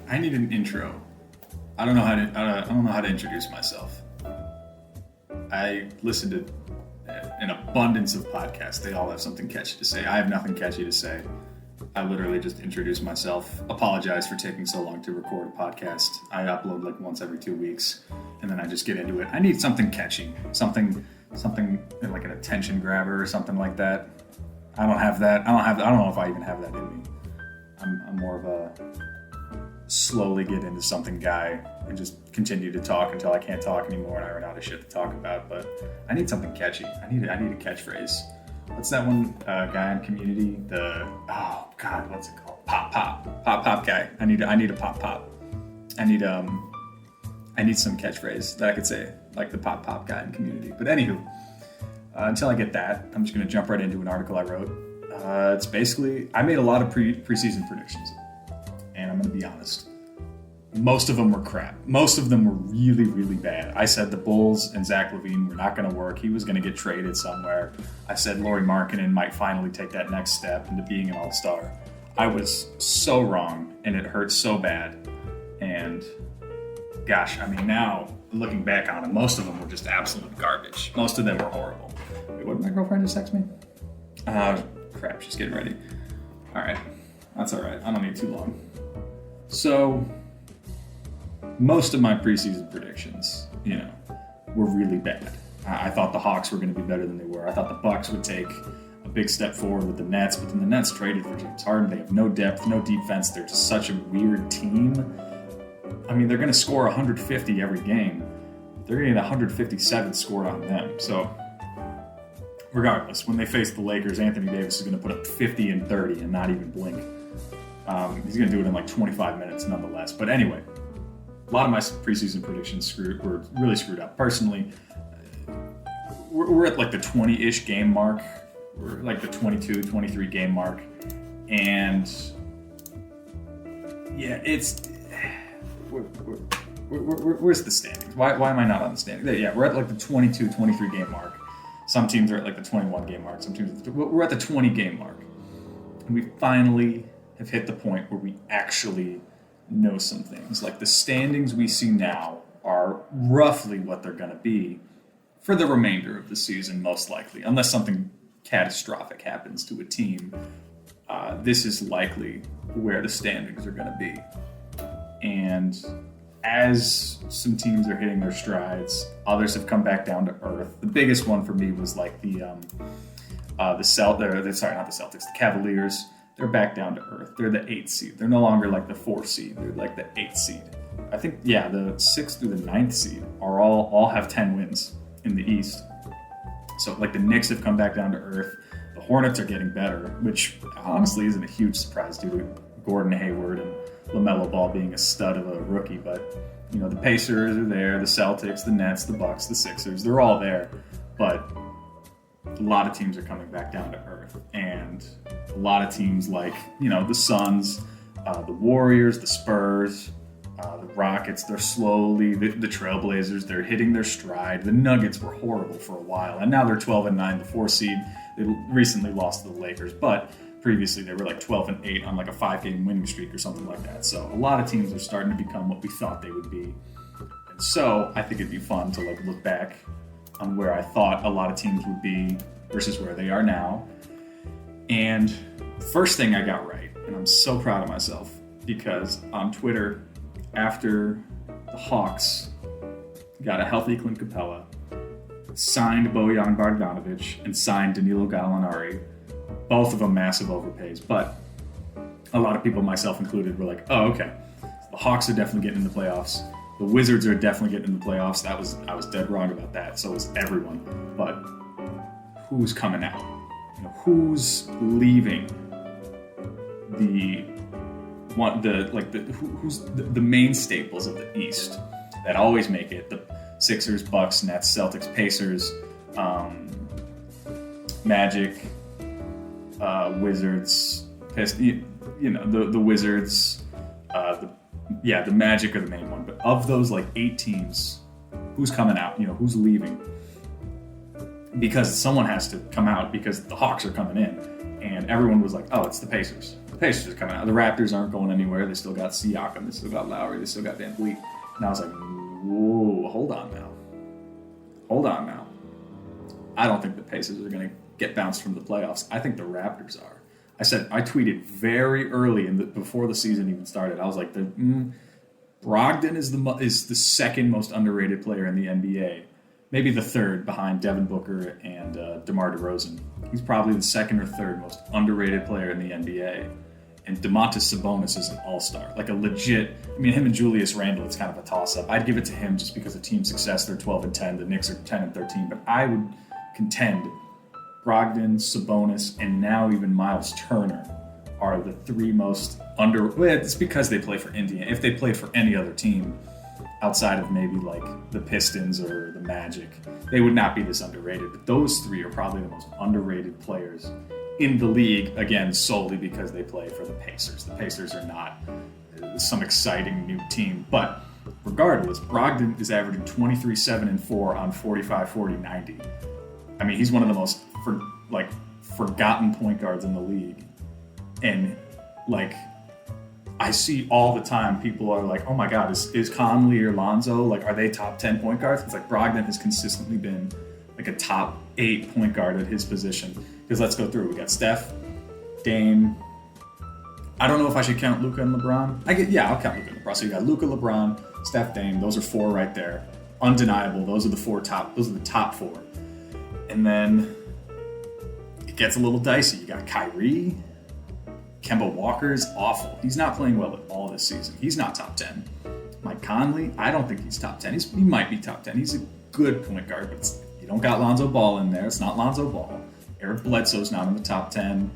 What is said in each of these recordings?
I need an intro. I don't know how to introduce myself. I listen to an abundance of podcasts. They all have something catchy to say. I have nothing catchy to say. I literally just introduce myself, apologize for taking so long to record a podcast. I upload like once every 2 weeks, and then I just get into it. I need something catchy, something like an attention grabber or something like that. I don't have that. I don't know if I even have that in me. I'm more of a slowly get into something guy and just continue to talk until I can't talk anymore and I run out of shit to talk about. But I need something catchy. I need a catchphrase. What's that one guy on Community? What's it called? Pop guy. I need a pop. I need some catchphrase that I could say, like the pop guy in Community. But anywho, until I get that, I'm just gonna jump right into an article I wrote. It's basically, I made a lot of preseason predictions, and I'm gonna be honest. Most of them were crap. Most of them were really, really bad. I said the Bulls and Zach LaVine were not going to work. He was going to get traded somewhere. I said Lauri Markkanen might finally take that next step into being an all-star. I was so wrong, and it hurt so bad. And gosh, I mean, now looking back on it, most of them were just absolute garbage. Most of them were horrible. Wait, what did my girlfriend just text me? Crap, she's getting ready. All right, that's all right. I don't need too long. So most of my preseason predictions, were really bad. I thought the Hawks were going to be better than they were. I thought the Bucks would take a big step forward with the Nets, but then the Nets traded for James Harden. They have no depth, no defense. They're just such a weird team. I mean, they're going to score 150 every game. They're going to get 157 scored on them. So regardless, when they face the Lakers, Anthony Davis is going to put up 50 and 30 and not even blink. He's going to do it in like 25 minutes nonetheless. But anyway, a lot of my preseason predictions were really screwed up. Personally, we're at like the 20-ish game mark. We're like the 22, 23 game mark. And yeah, where's the standings? Why am I not on the standings? Yeah, we're at like the 22, 23 game mark. Some teams are at like the 21 game mark. Some teams, we're at the 20 game mark. And we finally have hit the point where we actually know some things. Like the standings we see now are roughly what they're going to be for the remainder of the season, most likely, unless something catastrophic happens to a team. This is likely where the standings are going to be. And as some teams are hitting their strides, others have come back down to earth. The biggest one for me was like the Cavaliers. They're back down to earth. They're the 8th seed. They're no longer like the 4th seed. They're like the 8th seed. I think, the 6th through the 9th seed are all have 10 wins in the East. So like the Knicks have come back down to earth. The Hornets are getting better, which honestly isn't a huge surprise due to Gordon Hayward and LaMelo Ball being a stud of a rookie. But, the Pacers are there, the Celtics, the Nets, the Bucks, the Sixers, they're all there. But a lot of teams are coming back down to earth. And a lot of teams like, the Suns, the Warriors, the Spurs, the Rockets, they're slowly, the Trailblazers, they're hitting their stride. The Nuggets were horrible for a while, and now they're 12-9, the 4th seed. They recently lost to the Lakers, but previously they were like 12-8 on like a 5-game winning streak or something like that. So a lot of teams are starting to become what we thought they would be. And so I think it'd be fun to like look back on where I thought a lot of teams would be versus where they are now. And first thing I got right, and I'm so proud of myself, because on Twitter, after the Hawks got a healthy Clint Capella, signed Bojan Bogdanovic, and signed Danilo Gallinari, both of them massive overpays, but a lot of people, myself included, were like, oh, okay, the Hawks are definitely getting in the playoffs. The Wizards are definitely getting in the playoffs. I was dead wrong about that. So was everyone. But who's coming out? Who's leaving who's the main staples of the East that always make it? The Sixers, Bucks, Nets, Celtics, Pacers, Magic, Wizards, the Wizards, the Magic are the main one. But of those like 8 teams, who's coming out? Who's leaving? Because someone has to come out, because the Hawks are coming in. And everyone was like, oh, it's the Pacers. Pacers are coming out. The Raptors aren't going anywhere. They still got Siakam. They still got Lowry. They still got Van Vliet. And I was like, whoa, hold on now. I don't think the Pacers are going to get bounced from the playoffs. I think the Raptors are. I tweeted very early before the season even started. I was like, Brogdon is the second most underrated player in the NBA. Maybe the third behind Devin Booker and DeMar DeRozan. He's probably the second or third most underrated player in the NBA. And Domantas Sabonis is an all-star. Like a legit, him and Julius Randle, it's kind of a toss-up. I'd give it to him just because of team success. They're 12-10. The Knicks are 10-13. But I would contend Brogdon, Sabonis, and now even Miles Turner are the three most it's because they play for Indiana. If they played for any other team outside of maybe like the Pistons or the Magic, they would not be this underrated. But those three are probably the most underrated players in the league, again, solely because they play for the Pacers. The Pacers are not some exciting new team. But regardless, Brogdon is averaging 23, 7, and 4 on 45, 40, 90. He's one of the most forgotten point guards in the league. And I see all the time people are like, oh my God, is Conley or Lonzo, are they top 10 point guards? It's like Brogdon has consistently been a top 8 point guard at his position. Because let's go through. We got Steph, Dame. I don't know if I should count Luka and LeBron. I'll count Luka and LeBron. So you got Luka, LeBron, Steph, Dame. Those are 4 right there. Undeniable. Those are the top 4. And then it gets a little dicey. You got Kyrie. Kemba Walker is awful. He's not playing well at all this season. He's not top 10. Mike Conley, I don't think he's top 10. He might be top 10. He's a good point guard, but you don't got Lonzo Ball in there. It's not Lonzo Ball. Eric Bledsoe's not in the top 10.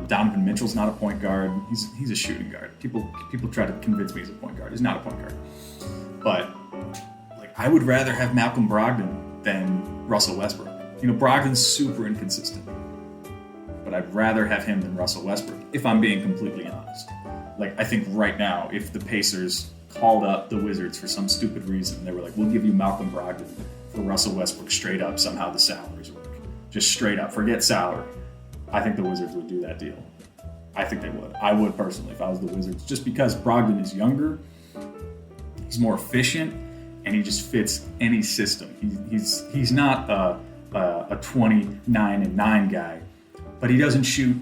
Donovan Mitchell's not a point guard. He's a shooting guard. People try to convince me he's a point guard. He's not a point guard. But I would rather have Malcolm Brogdon than Russell Westbrook. Brogdon's super inconsistent. But I'd rather have him than Russell Westbrook, if I'm being completely honest. I think right now, if the Pacers called up the Wizards for some stupid reason, they were like, we'll give you Malcolm Brogdon for Russell Westbrook straight up, somehow the salaries work. Just straight up, forget salary. I think the Wizards would do that deal. I think they would. I would personally if I was the Wizards, just because Brogdon is younger, he's more efficient, and he just fits any system. He's not a 29-9 guy, but he doesn't shoot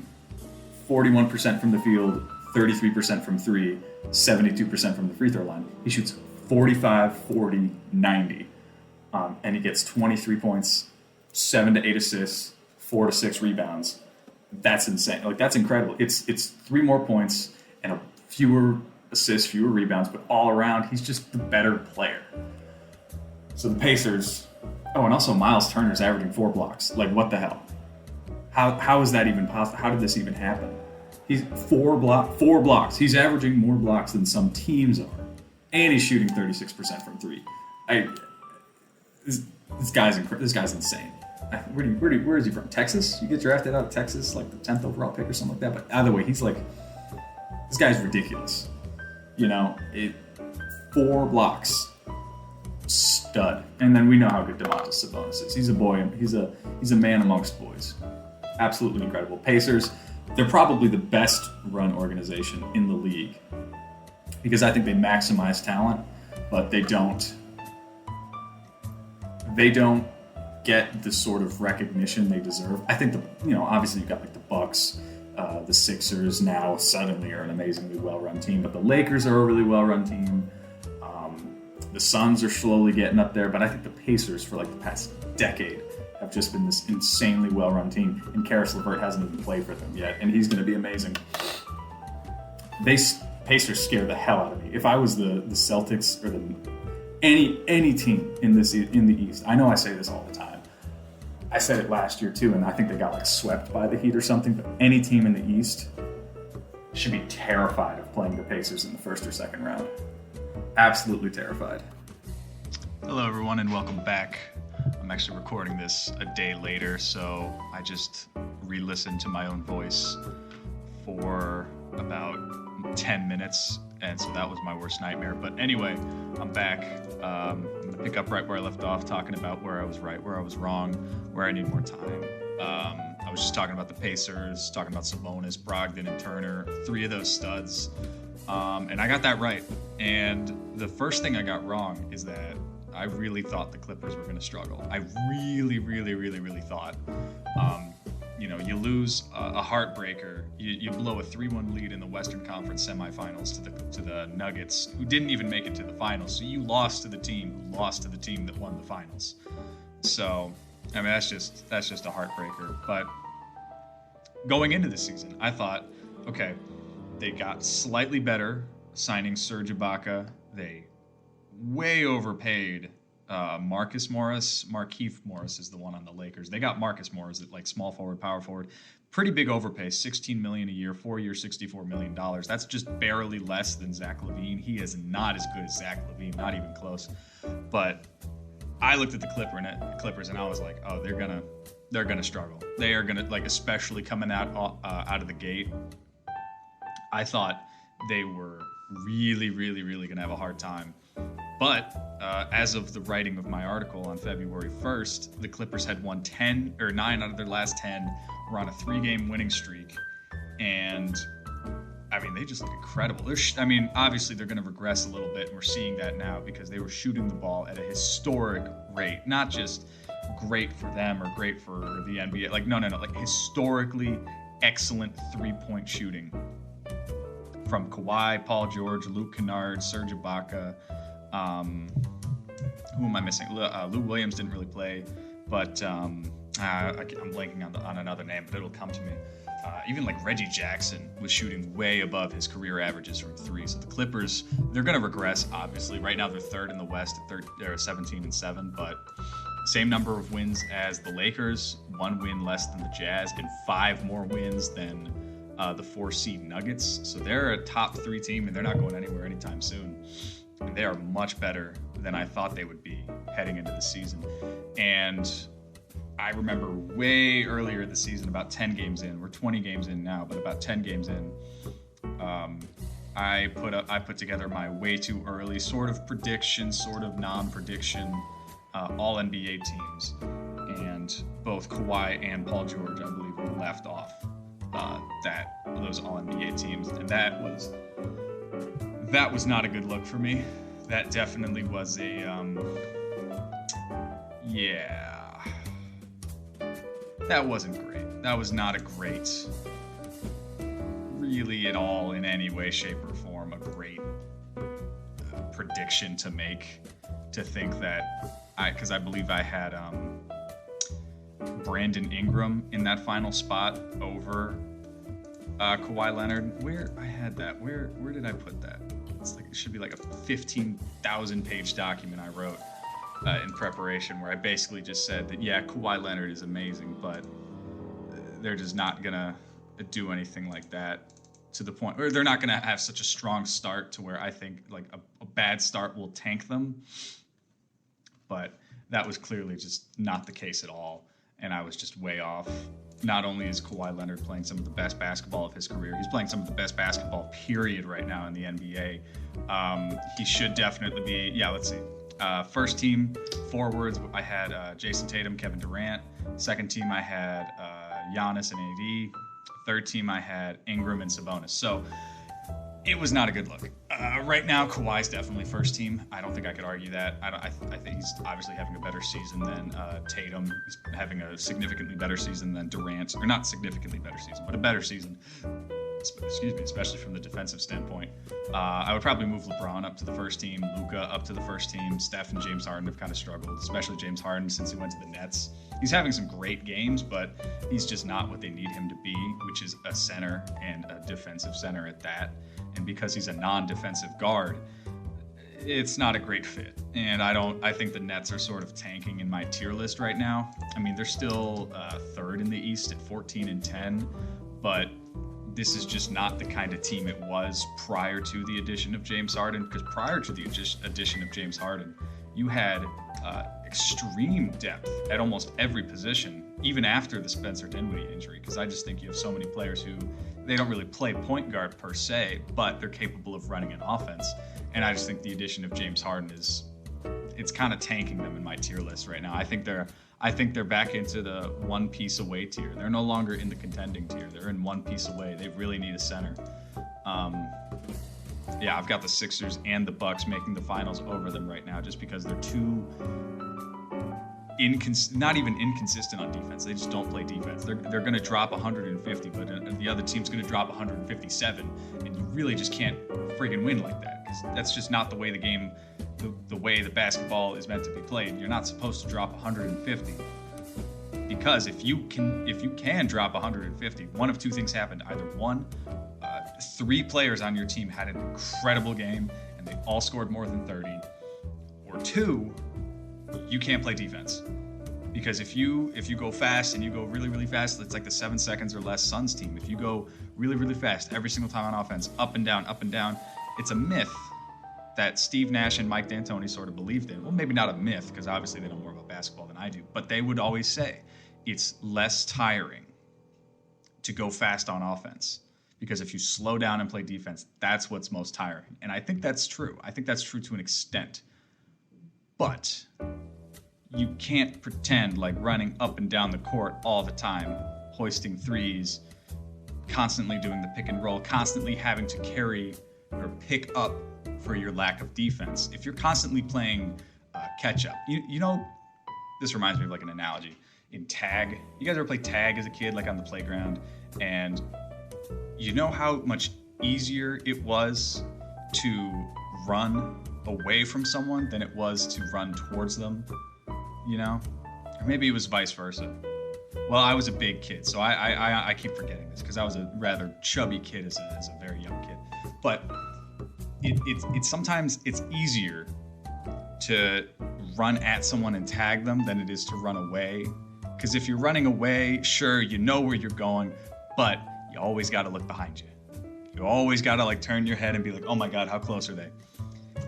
41% from the field, 33% from 3, 72% from the free throw line. He shoots 45, 40, 90, and he gets 23 points, 7 to 8 assists, 4 to 6 rebounds. That's insane. That's incredible. It's 3 more points and fewer assists, fewer rebounds, but all around, he's just the better player. So the Pacers. Oh, and also Miles Turner's averaging 4 blocks. What the hell? How is that even possible? How did this even happen? He's 4 blocks. He's averaging more blocks than some teams are, and he's shooting 36% from 3. This guy's insane. Where is he from? Texas? You get drafted out of Texas, the 10th overall pick or something like that. But either way, he's this guy's ridiculous. 4 blocks, stud. And then we know how good Domantas Sabonis is. He's a boy. He's a man amongst boys. Absolutely incredible. Pacers, they're probably the best run organization in the league because I think they maximize talent, but they don't get the sort of recognition they deserve. I think obviously you've got the Bucks, the Sixers now suddenly are an amazingly well-run team, but the Lakers are a really well-run team. The Suns are slowly getting up there, but I think the Pacers for the past decade have just been this insanely well-run team, and Karis LeVert hasn't even played for them yet, and he's going to be amazing. Pacers scare the hell out of me. If I was the Celtics or any team in the East, I know I say this all the time. I said it last year too, and I think they got swept by the Heat or something. But any team in the East should be terrified of playing the Pacers in the first or second round. Absolutely terrified. Hello, everyone, and welcome back. I'm actually recording this a day later, so I just re-listened to my own voice for about 10 minutes, and so that was my worst nightmare. But anyway, I'm back. I'm going to pick up right where I left off, talking about where I was right, where I was wrong, where I need more time. I was just talking about the Pacers, talking about Sabonis, Brogdon, and Turner, 3 of those studs. And I got that right. And the first thing I got wrong is that I really thought the Clippers were going to struggle. I really thought. You lose a heartbreaker. You blow a 3-1 lead in the Western Conference semifinals to the Nuggets, who didn't even make it to the finals. So you lost to the team that won the finals. So, I mean, that's just a heartbreaker. But going into the season, I thought, okay, they got slightly better signing Serge Ibaka. They way overpaid Markieff Morris is the one on the Lakers. They got Marcus Morris at like small forward, power forward. Pretty big overpay, $16 million a year, 4 years, $64 million. That's just barely less than Zach LaVine. He is not as good as Zach LaVine, not even close. But I looked at the Clippers and I was like, oh, they're gonna struggle. They are gonna, like, especially coming out of the gate. I thought they were really gonna have a hard time. But as of the writing of my article on February 1st, the Clippers had won 9 out of their last 10. Were on a 3-game winning streak, and I mean, they just look incredible. Obviously they're going to regress a little bit, and we're seeing that now because they were shooting the ball at a historic rate. Not just great for them or great for the NBA. Like, no, like historically excellent 3-point shooting from Kawhi, Paul George, Luke Kennard, Serge Ibaka. Who am I missing? Lou Williams didn't really play, but I'm blanking on another name, but it'll come to me. Even like Reggie Jackson was shooting way above his career averages from 3. So the Clippers, they're going to regress, obviously. Right now they're 3rd in the West at 17-7, but same number of wins as the Lakers, 1 win less than the Jazz, and 5 more wins than the 4-seed Nuggets. So they're a top 3 team, and they're not going anywhere anytime soon. And they are much better than I thought they would be heading into the season. And I remember way earlier this season, about 10 games in, we're 20 games in now, but about 10 games in, I put together my way too early sort of prediction, sort of non-prediction, all NBA teams. And both Kawhi and Paul George, I believe, were left off those all NBA teams. And that was not a good look for me. That definitely was that wasn't great. That was not a great, really at all, in any way, shape, or form, a great prediction to make, to think that because I believe I had Brandon Ingram in that final spot over Kawhi Leonard. Where I had that? Where did I put that? It should be like a 15,000 page document I wrote in preparation, where I basically just said that, yeah, Kawhi Leonard is amazing, but they're just not gonna do anything like that to the point, or they're not gonna have such a strong start to where I think like a bad start will tank them. But that was clearly just not the case at all, and I was just way off. Not only is Kawhi Leonard playing some of the best basketball of his career, he's playing some of the best basketball, period, right now in the NBA. He should definitely be, let's see. First team forwards, I had Jason Tatum, Kevin Durant. Second team, I had Giannis and AD. Third team, I had Ingram and Sabonis. So it was not a good look. Right now, Kawhi's definitely first team. I don't think I could argue that. I think he's obviously having a better season than Tatum. He's having a significantly better season than Durant. Or not significantly better season, but a better season. Excuse me, especially from the defensive standpoint. I would probably move LeBron up to the first team, Luka up to the first team. Steph and James Harden have kind of struggled, especially James Harden since he went to the Nets. He's having some great games, but he's just not what they need him to be, which is a center and a defensive center at that. And because he's a non-defensive guard, it's not a great fit. And I think the Nets are sort of tanking in my tier list right now. I mean, they're still 3rd in the East at 14-10, but this is just not the kind of team it was prior to the addition of James Harden, because prior to the addition of James Harden, you had extreme depth at almost every position, even after the Spencer Dinwiddie injury, because I just think you have so many players who, they don't really play point guard per se, but they're capable of running an offense. And I just think the addition of James Harden it's kind of tanking them in my tier list right now. I think I think they're back into the one piece away tier. They're no longer in the contending tier. They're in one piece away. They really need a center. Yeah, I've got the Sixers and the Bucks making the finals over them right now just because they're too not even inconsistent on defense. They just don't play defense. They're going to drop 150, but the other team's going to drop 157, and you really just can't friggin' win like that because that's just not the way the game, the way the basketball is meant to be played. You're not supposed to drop 150 because if you can drop 150, one of two things happened. Either one, 3 players on your team had an incredible game and they all scored more than 30, or 2, you can't play defense. Because if you go fast and you go really, really fast, it's like the 7 seconds or less Suns team. If you go really, really fast every single time on offense, up and down, it's a myth that Steve Nash and Mike D'Antoni sort of believed in. Well, maybe not a myth, because obviously they know more about basketball than I do, but they would always say it's less tiring to go fast on offense. Because if you slow down and play defense, that's what's most tiring. And I think that's true. I think that's true to an extent. But you can't pretend like running up and down the court all the time, hoisting threes, constantly doing the pick and roll, constantly having to carry or pick up for your lack of defense. If you're constantly playing catch up, you know, this reminds me of like an analogy. In tag, you guys ever play tag as a kid, like on the playground? And you know how much easier it was to run away from someone than it was to run towards them, you know? Or maybe it was vice versa. Well, I was a big kid, so I keep forgetting this because I was a rather chubby kid as a very young kid. But it's sometimes it's easier to run at someone and tag them than it is to run away. Because if you're running away, sure, you know where you're going, but you always got to look behind you. You always got to like turn your head and be like, oh my God, how close are they?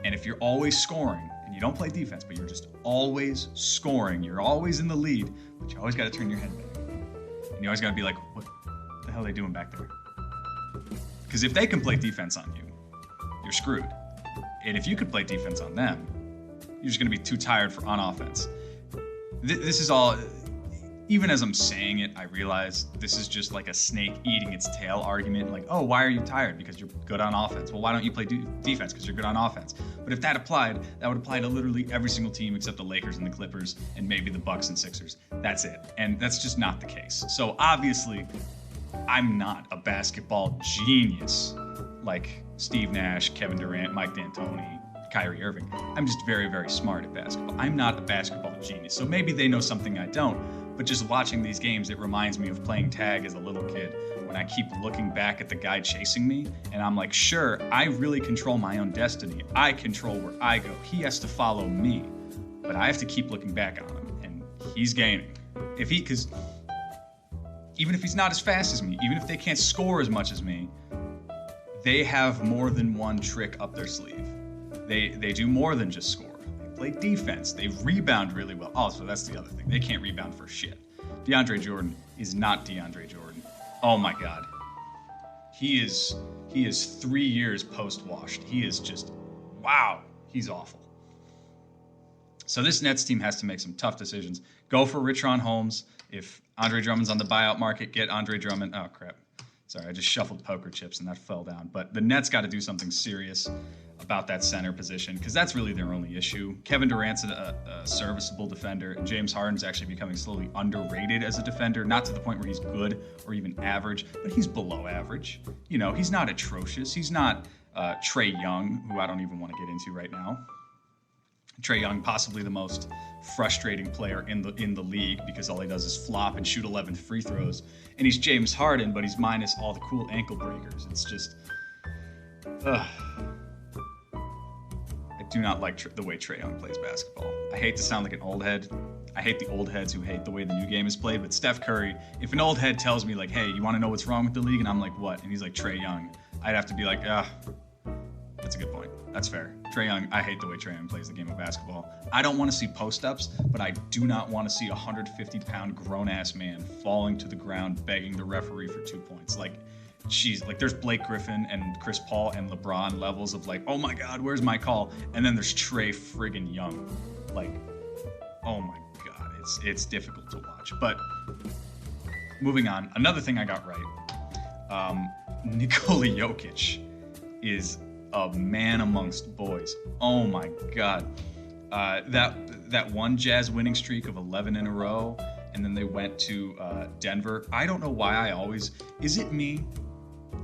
And if you're always scoring and you don't play defense, but you're just always scoring, you're always in the lead, but you always got to turn your head back. And you always got to be like, what the hell are they doing back there? Because if they can play defense on you, you're screwed. And if you could play defense on them, you're just going to be too tired for on offense. This is all... Even as I'm saying it, I realize this is just like a snake eating its tail argument. Like, oh, why are you tired? Because you're good on offense. Well, why don't you play defense? Because you're good on offense. But if that applied, that would apply to literally every single team except the Lakers and the Clippers and maybe the Bucks and Sixers. That's it. And that's just not the case. So obviously, I'm not a basketball genius like Steve Nash, Kevin Durant, Mike D'Antoni, Kyrie Irving. I'm just very, very smart at basketball. I'm not a basketball genius. So maybe they know something I don't. But just watching these games, it reminds me of playing tag as a little kid when I keep looking back at the guy chasing me and I'm like, sure, I really control my own destiny. I control where I go. He has to follow me, but I have to keep looking back on him and he's gaining. Because even if he's not as fast as me, even if they can't score as much as me, they have more than one trick up their sleeve. They do more than just score. Play defense. They rebound really well. Oh, so that's the other thing. They can't rebound for shit. DeAndre Jordan is not DeAndre Jordan. Oh my God. He is 3 years post-washed. He is just, wow, he's awful. So this Nets team has to make some tough decisions. Go for Richaun Holmes. If Andre Drummond's on the buyout market, get Andre Drummond. Oh, crap. Sorry, I just shuffled poker chips and that fell down. But the Nets got to do something serious about that center position because that's really their only issue. Kevin Durant's a serviceable defender, and James Harden's actually becoming slowly underrated as a defender, not to the point where he's good or even average, but he's below average. You know, he's not atrocious. He's not Trae Young, who I don't even want to get into right now. Trae Young, possibly the most frustrating player in the league because all he does is flop and shoot 11 free throws. And he's James Harden, but he's minus all the cool ankle breakers. It's just... I do not like the way Trae Young plays basketball. I hate to sound like an old head. I hate the old heads who hate the way the new game is played. But Steph Curry, if an old head tells me, like, hey, you want to know what's wrong with the league? And I'm like, what? And he's like, Trae Young. I'd have to be like, that's a good point. That's fair. Trae Young, I hate the way Trae Young plays the game of basketball. I don't want to see post-ups, but I do not want to see a 150-pound grown-ass man falling to the ground begging the referee for 2 points. Like, there's Blake Griffin and Chris Paul and LeBron levels of like, oh my God, where's my call? And then there's Trae friggin' Young. Like, oh my God. it's difficult to watch. But moving on, another thing I got right. Nikola Jokic is a man amongst boys. Oh my God. That one Jazz winning streak of 11 in a row, and then they went to Denver. I don't know why is it me?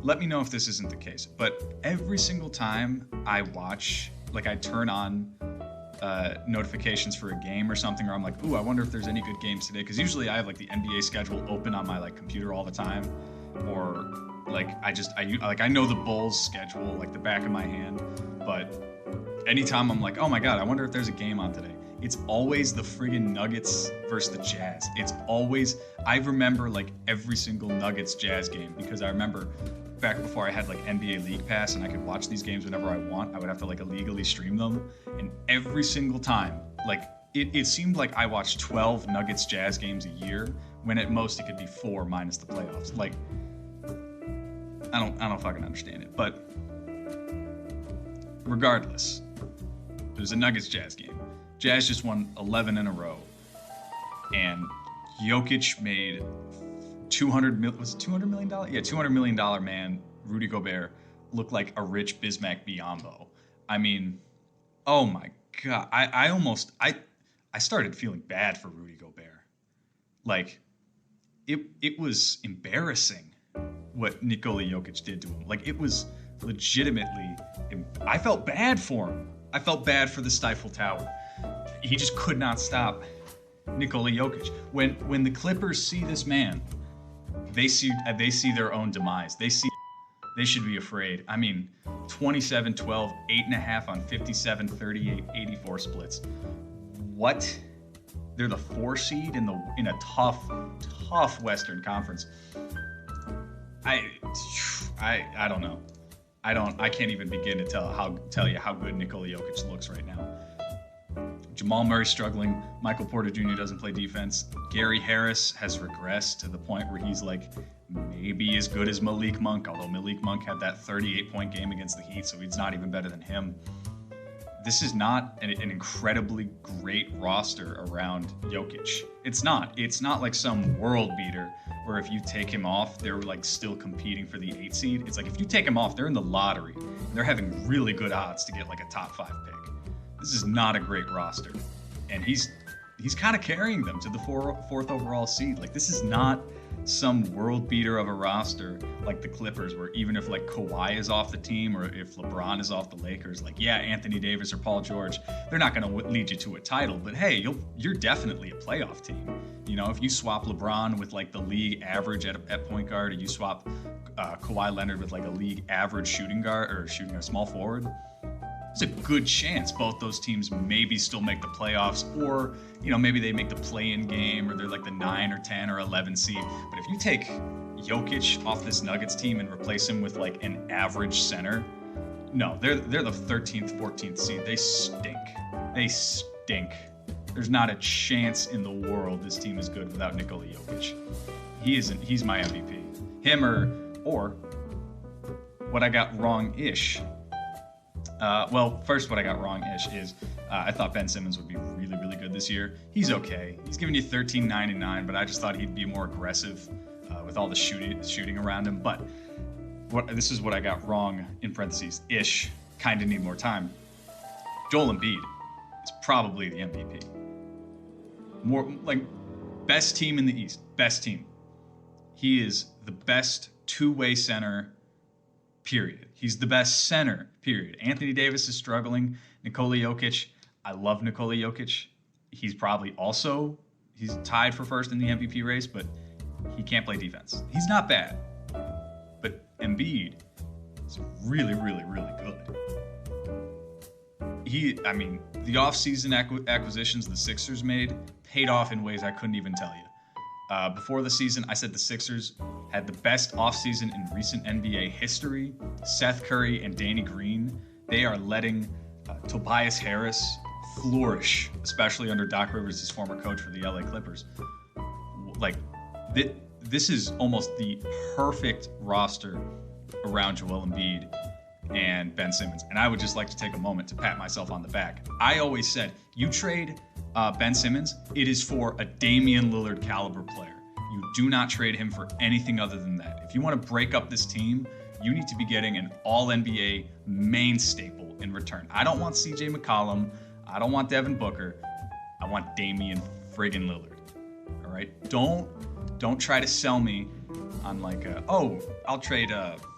Let me know if this isn't the case. But every single time I watch, like I turn on notifications for a game or something, or I'm like, ooh, I wonder if there's any good games today. Because usually I have like the NBA schedule open on my like computer all the time, or like I know the Bulls schedule like the back of my hand. But anytime I'm like, oh my God, I wonder if there's a game on today. It's always the friggin' Nuggets versus the Jazz. I remember like every single Nuggets Jazz game, because I remember back before I had like NBA League Pass and I could watch these games whenever I want, I would have to like illegally stream them. And every single time, like it seemed like I watched 12 Nuggets Jazz games a year, when at most it could be 4 minus the playoffs. Like, I don't fucking understand it. But regardless, it was a Nuggets Jazz game. Jazz just won 11 in a row, and Jokic made $200 million? Yeah, $200 million man, Rudy Gobert, look like a rich Bismack Biyombo. I mean, oh my God. I started feeling bad for Rudy Gobert. Like, it was embarrassing what Nikola Jokic did to him. Like, it was legitimately, I felt bad for him. I felt bad for the Stifle Tower. He just could not stop Nikola Jokic. When the Clippers see this man, they see their own demise. They should be afraid. I mean, 27-12, 8.5 on 57, 38, 84 splits. What? They're the 4 seed in a tough Western Conference. I don't know. I can't even begin to tell you how good Nikola Jokic looks right now. Jamal Murray struggling. Michael Porter Jr. doesn't play defense. Gary Harris has regressed to the point where he's like maybe as good as Malik Monk, although Malik Monk had that 38-point game against the Heat, so he's not even better than him. This is not an incredibly great roster around Jokic. It's not. It's not like some world beater where if you take him off, they're like still competing for the 8 seed. It's like if you take him off, they're in the lottery. And they're having really good odds to get like a top 5 pick. This is not a great roster. And he's kind of carrying them to the 4th overall seed. Like, this is not some world beater of a roster like the Clippers, where even if like Kawhi is off the team or if LeBron is off the Lakers, like, yeah, Anthony Davis or Paul George, they're not going to lead you to a title, but hey, you're definitely a playoff team. You know, if you swap LeBron with like the league average at point guard, or you swap Kawhi Leonard with like a league average shooting guard or shooting a small forward, there's a good chance both those teams maybe still make the playoffs, or, you know, maybe they make the play-in game, or they're like the 9 or 10 or 11 seed. But if you take Jokic off this Nuggets team and replace him with like an average center, no, they're the 13th, 14th seed. They stink. They stink. There's not a chance in the world this team is good without Nikola Jokic. He's my MVP. Him or what I got wrong-ish. Well, first, what I got wrong-ish is I thought Ben Simmons would be really, really good this year. He's okay. He's giving you 13, 9, and 9, but I just thought he'd be more aggressive with all the shooting around him. But this is what I got wrong, in parentheses, ish, kind of need more time. Joel Embiid is probably the MVP. More like best team in the East, best team. He is the best two-way center, period. He's the best center, period. Anthony Davis is struggling. Nikola Jokic, I love Nikola Jokic. He's tied for first in the MVP race, but he can't play defense. He's not bad, but Embiid is really, really, really good. The offseason acquisitions the Sixers made paid off in ways I couldn't even tell you. Before the season, I said the Sixers had the best offseason in recent NBA history. Seth Curry and Danny Green, they are letting Tobias Harris flourish, especially under Doc Rivers, his former coach for the LA Clippers. Like, this is almost the perfect roster around Joel Embiid and Ben Simmons. And I would just like to take a moment to pat myself on the back. I always said, you trade Ben Simmons, it is for a Damian Lillard caliber player. You do not trade him for anything other than that. If you want to break up this team, you need to be getting an all-NBA main staple in return. I don't want CJ McCollum. I don't want Devin Booker. I want Damian friggin' Lillard. All right? Don't try to sell me on like, I'll trade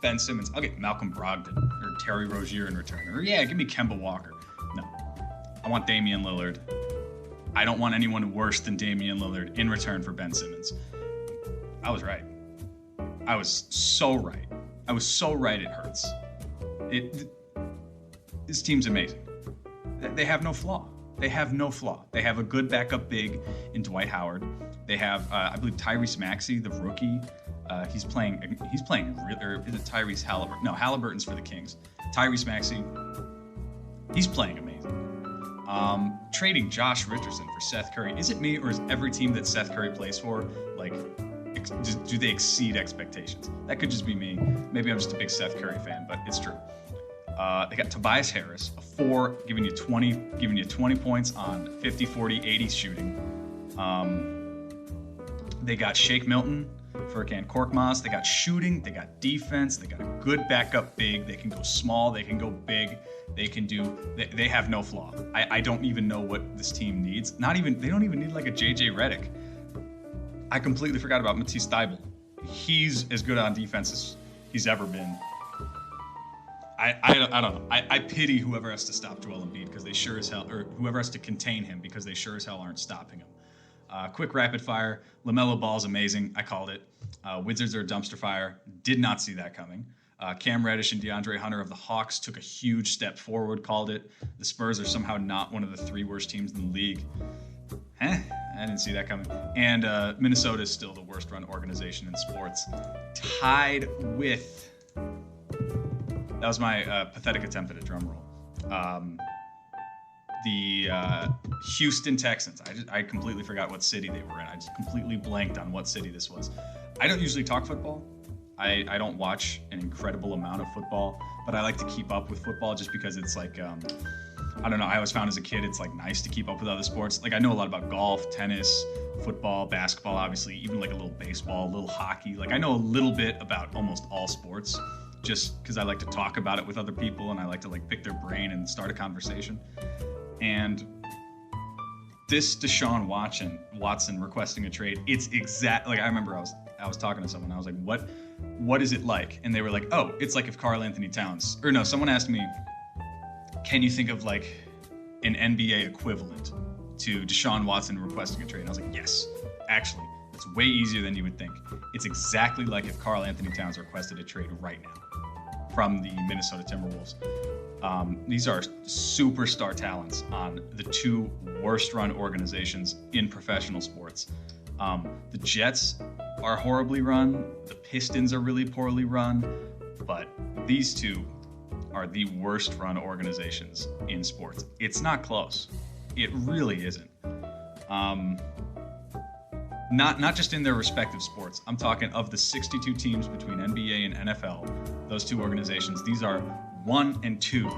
Ben Simmons. I'll get Malcolm Brogdon or Terry Rozier in return. Or yeah, give me Kemba Walker. No. I want Damian Lillard. I don't want anyone worse than Damian Lillard in return for Ben Simmons. I was right. I was so right. I was so right, it hurts. This team's amazing. They have no flaw. They have no flaw. They have a good backup big in Dwight Howard. They have, I believe, Tyrese Maxey, the rookie. He's playing, or is it Tyrese Halliburton? No, Halliburton's for the Kings. Tyrese Maxey, he's playing amazing. Trading Josh Richardson for Seth Curry. Is it me, or is every team that Seth Curry plays for, like, do they exceed expectations? That could just be me. Maybe I'm just a big Seth Curry fan, but it's true. They got Tobias Harris, a 4, giving you 20 points on 50, 40, 80 shooting. They got Shake Milton, Furkan Korkmaz. They got shooting. They got defense. They got a good backup big. They can go small. They can go big. They have no flaw. I don't even know what this team needs. They don't even need like a JJ Redick. I completely forgot about Matisse Thybulle. He's as good on defense as he's ever been. I don't know. I pity whoever has to stop Joel Embiid because they sure as hell, or whoever has to contain him because they sure as hell aren't stopping him. Quick rapid fire. LaMelo Ball's amazing. I called it. Wizards are a dumpster fire. Did not see that coming. Cam Reddish and DeAndre Hunter of the Hawks took a huge step forward. Called it. The Spurs are somehow not one of the 3 worst teams in the league. I didn't see that coming. And Minnesota is still the worst run organization in sports. Tied with... That was my pathetic attempt at a drum roll. The Houston Texans. I completely forgot what city they were in. I just completely blanked on what city this was. I don't usually talk football. I don't watch an incredible amount of football, but I like to keep up with football just because it's like, I don't know, I always found as a kid it's like nice to keep up with other sports. Like I know a lot about golf, tennis, football, basketball, obviously, even like a little baseball, a little hockey. Like I know a little bit about almost all sports just because I like to talk about it with other people and I like to like pick their brain and start a conversation. And this Deshaun Watson requesting a trade, it's exact. Like I remember I was talking to someone. I was like, what is it like? And they were like, oh, it's like if Karl Anthony Towns, or no, someone asked me, can you think of like an NBA equivalent to Deshaun Watson requesting a trade? And I was like, yes, actually, it's way easier than you would think. It's exactly like if Karl Anthony Towns requested a trade right now from the Minnesota Timberwolves. These are superstar talents on the 2 worst run organizations in professional sports. The Jets are horribly run. The Pistons are really poorly run. But these 2 are the worst run organizations in sports. It's not close. It really isn't. Not just in their respective sports. I'm talking of the 62 teams between NBA and NFL, those 2 organizations, these are 1 and 2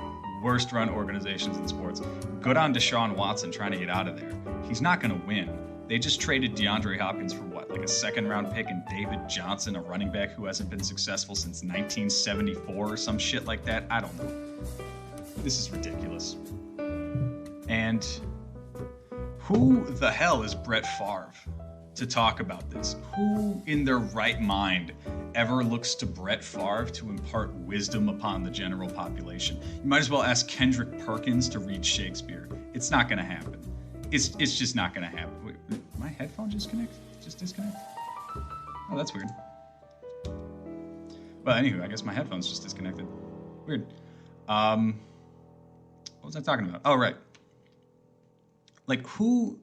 worst run organizations in sports. Good on Deshaun Watson trying to get out of there. He's not going to win. They just traded DeAndre Hopkins for what, like a 2nd round pick, and David Johnson, a running back who hasn't been successful since 1974 or some shit like that. I don't know. This is ridiculous. And who the hell is Brett Favre to talk about this? Who in their right mind ever looks to Brett Favre to impart wisdom upon the general population? You might as well ask Kendrick Perkins to read Shakespeare. It's not going to happen. It's just not going to happen. Wait, my headphone just disconnect? Oh, that's weird. Well, anyway, I guess my headphone's just disconnected. Weird. What was I talking about? Oh, right. Like, who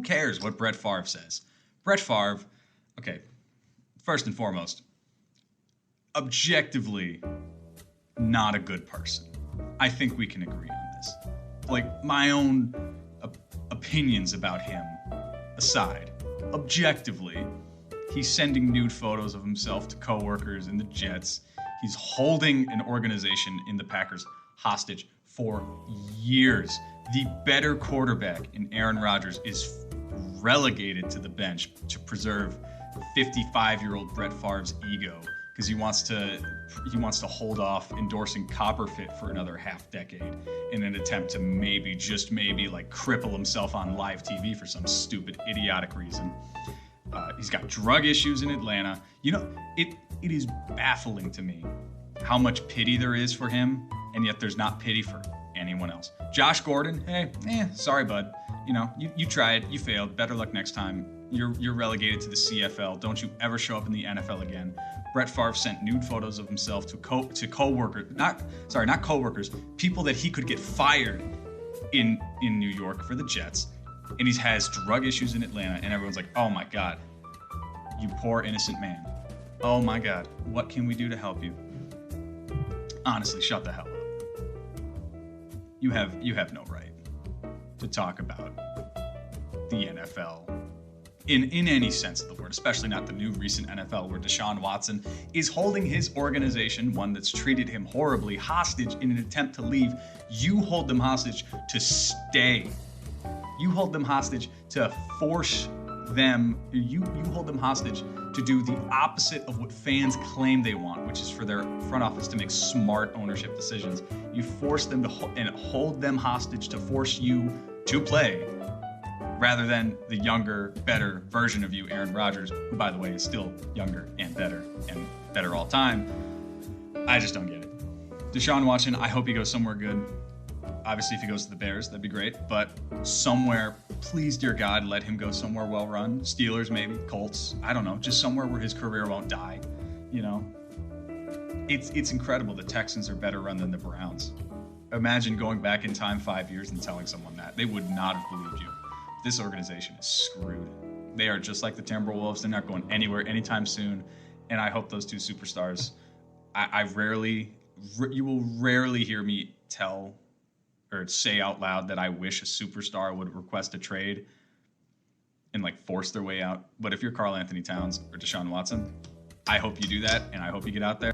cares what Brett Favre says? Brett Favre, okay, first and foremost, objectively not a good person. I think we can agree on this. Like, my own opinions about him aside, objectively, he's sending nude photos of himself to coworkers in the Jets. He's holding an organization in the Packers hostage for years. The better quarterback in Aaron Rodgers is relegated to the bench to preserve 55-year-old Brett Favre's ego because he wants to hold off endorsing Copperfit for another half decade in an attempt to maybe, just maybe, like cripple himself on live TV for some stupid, idiotic reason. He's got drug issues in Atlanta. You know, it is baffling to me how much pity there is for him, and yet there's not pity for anyone else. Josh Gordon, sorry, bud. You know, you tried, you failed. Better luck next time. You're relegated to the CFL. Don't you ever show up in the NFL again. Brett Favre sent nude photos of himself to co-workers, not co-workers, people that he could get fired in New York for the Jets. And he has drug issues in Atlanta, and everyone's like, oh my God, you poor innocent man. Oh my God, what can we do to help you? Honestly, shut the hell up. You have no right to talk about the NFL in any sense of the word, especially not the new recent NFL where Deshaun Watson is holding his organization, one that's treated him horribly, hostage in an attempt to leave. You hold them hostage to stay. You hold them hostage to force them, you hold them hostage to do the opposite of what fans claim they want, which is for their front office to make smart ownership decisions. You force them to hold them hostage to force you to play, rather than the younger, better version of you, Aaron Rodgers, who, by the way, is still younger and better all time. I just don't get it. Deshaun Watson, I hope he goes somewhere good. Obviously, if he goes to the Bears, that'd be great. But somewhere, please, dear God, let him go somewhere well-run. Steelers, maybe. Colts. I don't know. Just somewhere where his career won't die. You know? It's incredible the Texans are better run than the Browns. Imagine going back in time 5 years and telling someone that. They would not have believed you. This organization is screwed. They are just like the Timberwolves. They're not going anywhere anytime soon. And I hope those two superstars, you will rarely hear me tell or say out loud that I wish a superstar would request a trade and like force their way out. But if you're Karl Anthony Towns or Deshaun Watson, I hope you do that, and I hope you get out there.